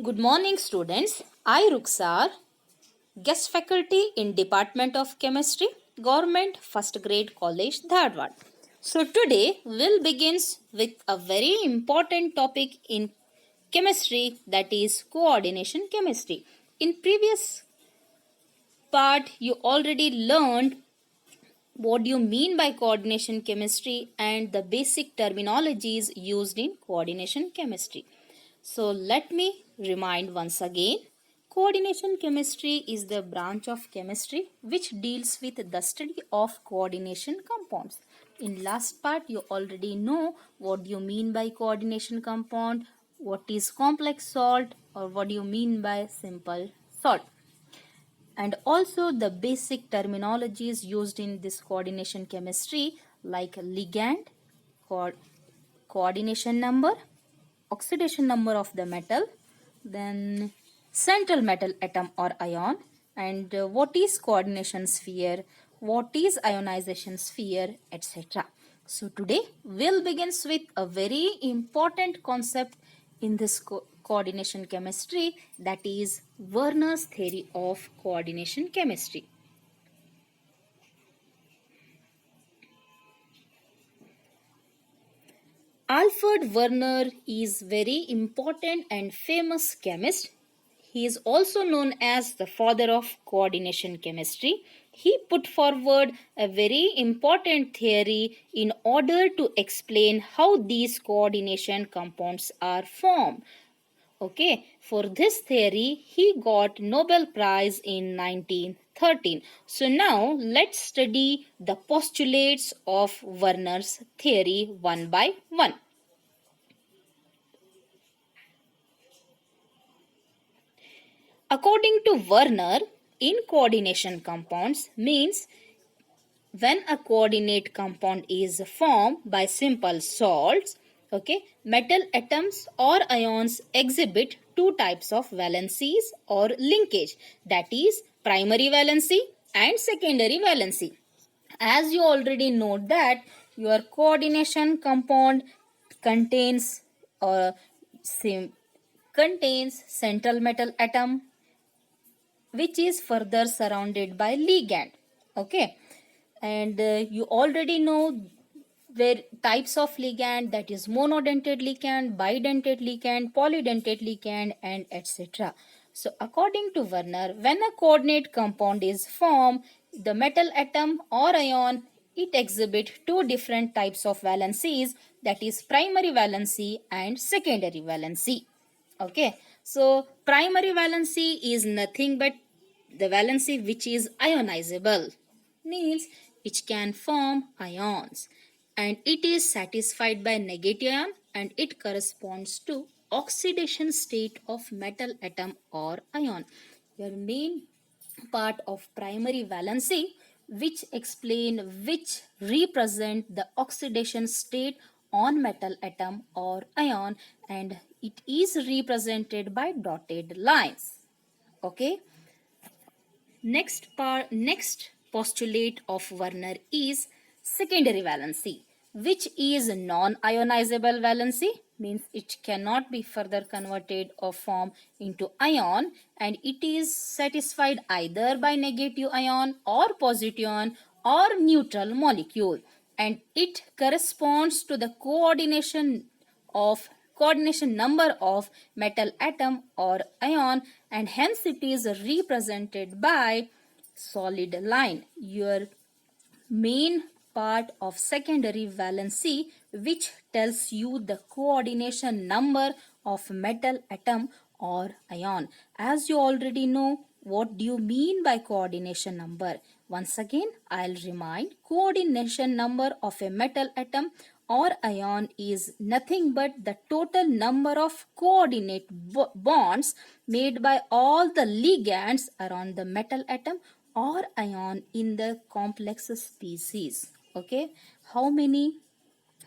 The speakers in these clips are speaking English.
Good morning, students. I, Ruksar, guest faculty in Department of Chemistry, Government First Grade College, Dharwad. So today we'll begin with a very important topic in chemistry, that is coordination chemistry. In previous part you already learned what do you mean by coordination chemistry and the basic terminologies used in coordination chemistry. So let me remind once again. Coordination chemistry is the branch of chemistry which deals with the study of coordination compounds. In last part you already know what do you mean by coordination compound, what is complex salt, or what do you mean by simple salt, and also the basic terminologies used in this coordination chemistry like ligand, co- coordination number, oxidation number of the metal, then central metal atom or ion, and what is coordination sphere, what is ionization sphere, etc. So today we'll begin with a very important concept in this coordination chemistry, that is Werner's theory of coordination chemistry. Alfred Werner is very important and famous chemist. He is also known as the father of coordination chemistry. He put forward a very important theory in order to explain how these coordination compounds are formed. Okay, for this theory, he got Nobel Prize in 1913. So now let's study the postulates of Werner's theory one by one. According to Werner, in coordination compounds means when a coordinate compound is formed by simple salts, okay, metal atoms or ions exhibit two types of valencies or linkage, that is primary valency and secondary valency. As you already know that your coordination compound contains uh, contains central metal atom which is further surrounded by ligand. Okay, and you already know where types of ligand, that is monodentate ligand, bidentate ligand, polydentate ligand, and etc. So according to Werner, when a coordinate compound is formed, the metal atom or ion, it exhibit two different types of valencies, that is primary valency and secondary valency. Okay, so primary valency is nothing but the valency which is ionizable, means which can form ions, and it is satisfied by negative ion and it corresponds to oxidation state of metal atom or ion. Your main part of primary valency which represent the oxidation state on metal atom or ion, and it is represented by dotted lines. Okay, next postulate of Werner is secondary valency, which is non-ionizable valency, means it cannot be further converted or formed into ion, and it is satisfied either by negative ion or positive ion or neutral molecule, and it corresponds to the coordination number of metal atom or ion, and hence it is represented by solid line. Your main part of secondary valency which tells you the coordination number of metal atom or ion. As you already know, what do you mean by coordination number? Once again, I'll remind, coordination number of a metal atom or ion is nothing but the total number of coordinate bonds made by all the ligands around the metal atom or ion in the complex species. Okay, how many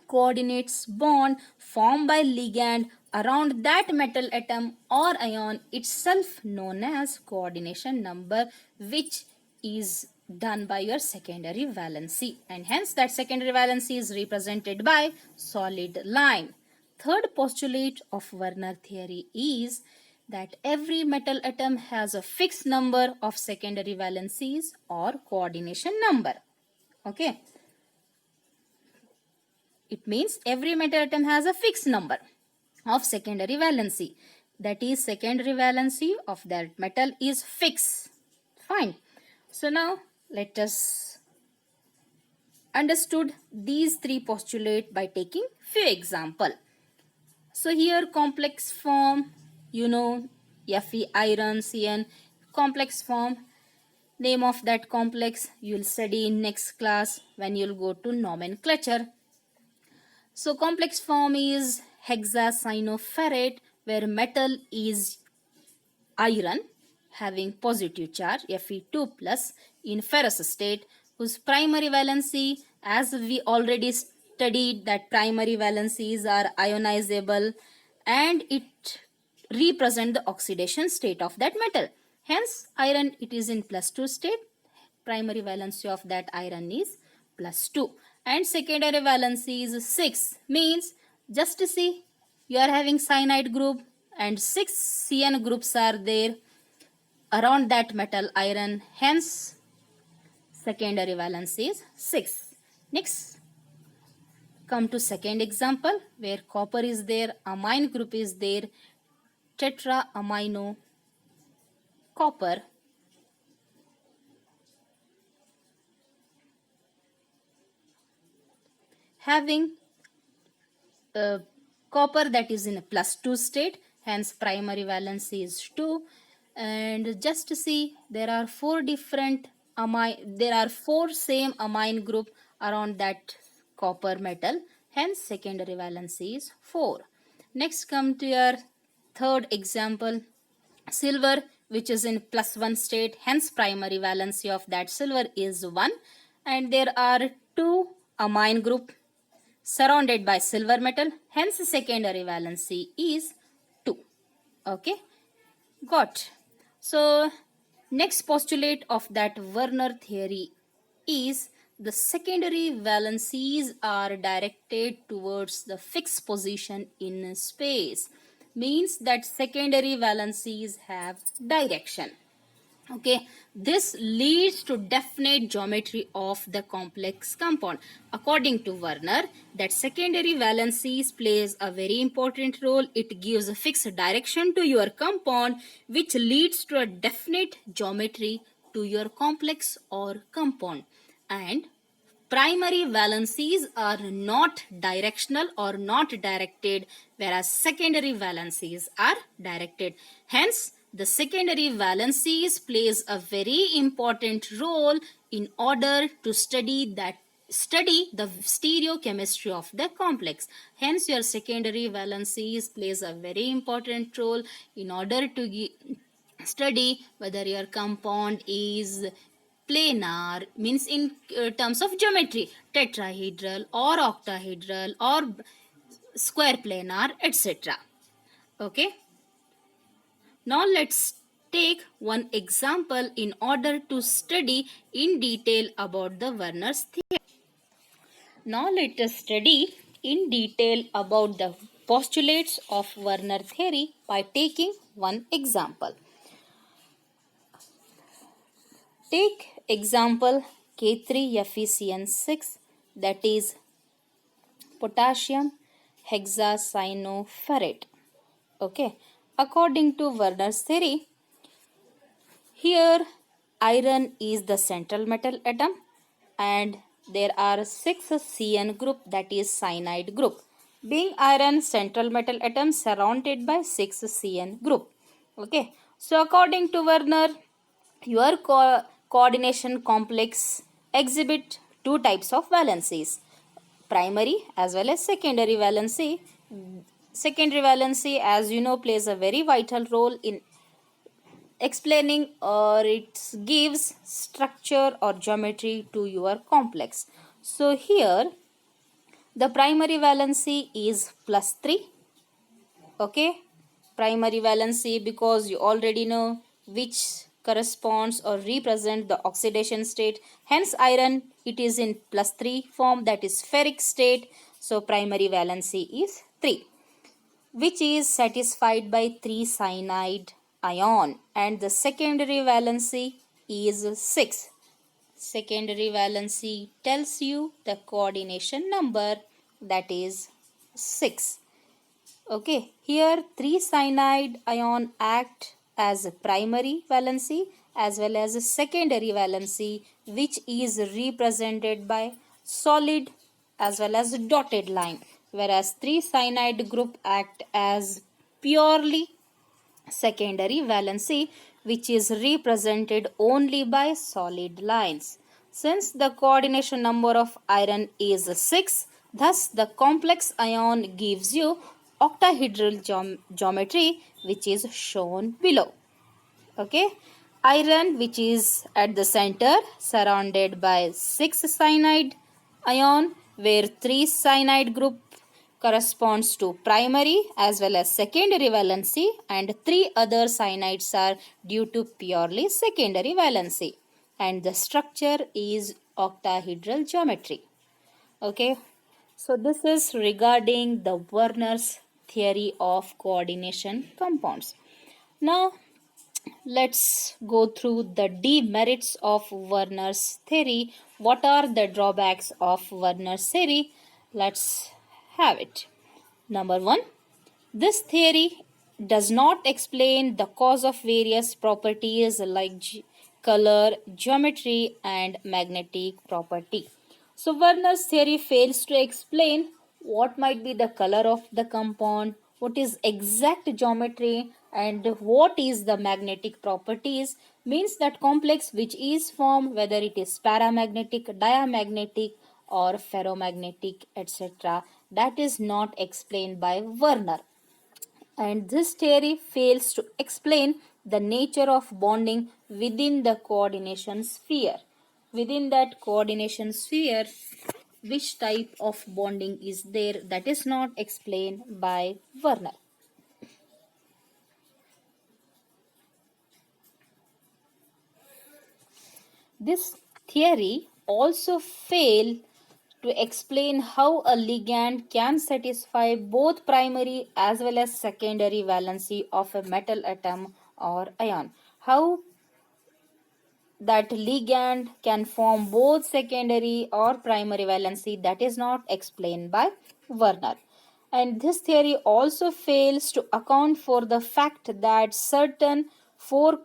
coordinates bond formed by ligand around that metal atom or ion itself known as coordination number, which is done by your secondary valency, and hence that secondary valency is represented by solid line. Third postulate of Werner theory is that every metal atom has a fixed number of secondary valencies or coordination number. Okay. It means every metal atom has a fixed number of secondary valency. That is, secondary valency of that metal is fixed. Fine. So now let us understood these three postulates by taking few example. So here complex form, Fe iron Cn complex form. Name of that complex you will study in next class when you will go to nomenclature. So complex form is hexacyanoferrate, where metal is iron having positive charge Fe2 plus in ferrous state, whose primary valency, as we already studied that primary valencies are ionizable and it represent the oxidation state of that metal. Hence iron, it is in +2 state. Primary valency of that iron is +2 and secondary valency is 6. Means just see, you are having cyanide group and 6 Cn groups are there around that metal iron. Hence secondary valency is 6. Next, come to second example where copper is there, amine group is there, tetraamino copper. Having copper that is in a +2 state, hence primary valency is 2. And just see, there are four same amine group around that copper metal, hence secondary valency is 4. Next, come to your third example, silver, which is in +1 state, hence primary valency of that silver is 1. And there are 2 amine group surrounded by silver metal, hence secondary valency is 2. Okay, got. So next postulate of that Werner theory is the secondary valencies are directed towards the fixed position in space. Means that secondary valencies have direction. Okay, this leads to definite geometry of the complex compound. According to Werner, that secondary valencies plays a very important role. It gives a fixed direction to your compound, which leads to a definite geometry to your complex or compound. And primary valencies are not directional or not directed, whereas secondary valencies are directed. Hence, the secondary valencies plays a very important role in order to study the stereochemistry of the complex. Hence, your secondary valencies plays a very important role in order to study whether your compound is planar, means in terms of geometry, tetrahedral or octahedral or square planar, etc. Okay. Now let's take one example in order to study in detail about the Werner's theory. Now let us study in detail about the postulates of Werner theory by taking one example. Take example K3FeCN6, that is potassium hexacyanoferrate. Okay, according to Werner's theory, here iron is the central metal atom and there are 6 Cn group, that is cyanide group. Being iron central metal atom surrounded by 6 Cn group. Okay, so according to Werner, your coordination complex exhibit two types of valencies, primary as well as secondary valency. Secondary valency, as you know, plays a very vital role in explaining or it gives structure or geometry to your complex. So here the primary valency is +3. Okay, primary valency, because you already know which corresponds or represent the oxidation state. Hence iron, it is in +3 form, that is ferric state. So primary valency is 3. which is satisfied by 3 cyanide ion, and the secondary valency is 6. Secondary valency tells you the coordination number, that is 6. Okay, here 3 cyanide ion act as a primary valency as well as a secondary valency, which is represented by solid as well as dotted line, whereas 3 cyanide group act as purely secondary valency, which is represented only by solid lines. Since the coordination number of iron is 6, thus the complex ion gives you octahedral geometry, which is shown below. Okay, iron, which is at the center, surrounded by 6 cyanide ion, where 3 cyanide group corresponds to primary as well as secondary valency, and 3 other cyanides are due to purely secondary valency, and the structure is octahedral geometry. Okay, so this is regarding the Werner's theory of coordination compounds. Now let's go through the demerits of Werner's theory. What are the drawbacks of Werner's theory? Let's have it. Number 1, this theory does not explain the cause of various properties like color, geometry, and magnetic property. So Werner's theory fails to explain what might be the color of the compound, what is exact geometry, and what is the magnetic properties. Means that complex which is formed, whether it is paramagnetic, diamagnetic, or ferromagnetic, etc., that is not explained by Werner. And this theory fails to explain the nature of bonding within the coordination sphere. Within that coordination sphere, which type of bonding is there, that is not explained by Werner. This theory also failed to explain how a ligand can satisfy both primary as well as secondary valency of a metal atom or ion. How that ligand can form both secondary or primary valency, that is not explained by Werner. And this theory also fails to account for the fact that certain four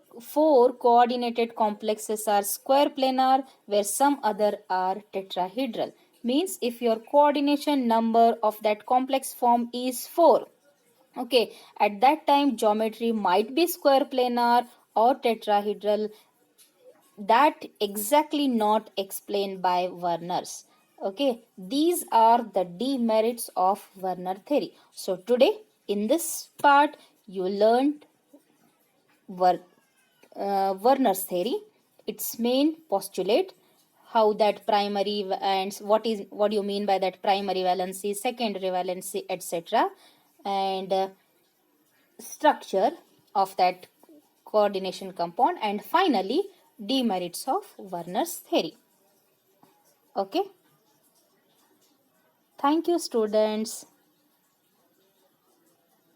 coordinated complexes are square planar, where some other are tetrahedral. Means if your coordination number of that complex form is 4, okay, at that time geometry might be square planar or tetrahedral, that exactly not explained by Werner's. Okay, these are the demerits of Werner theory. So today in this part you learned Werner's theory, its main postulate, how that primary and what do you mean by that primary valency, secondary valency, etc., and structure of that coordination compound, and finally demerits of Werner's theory. Okay, thank you students.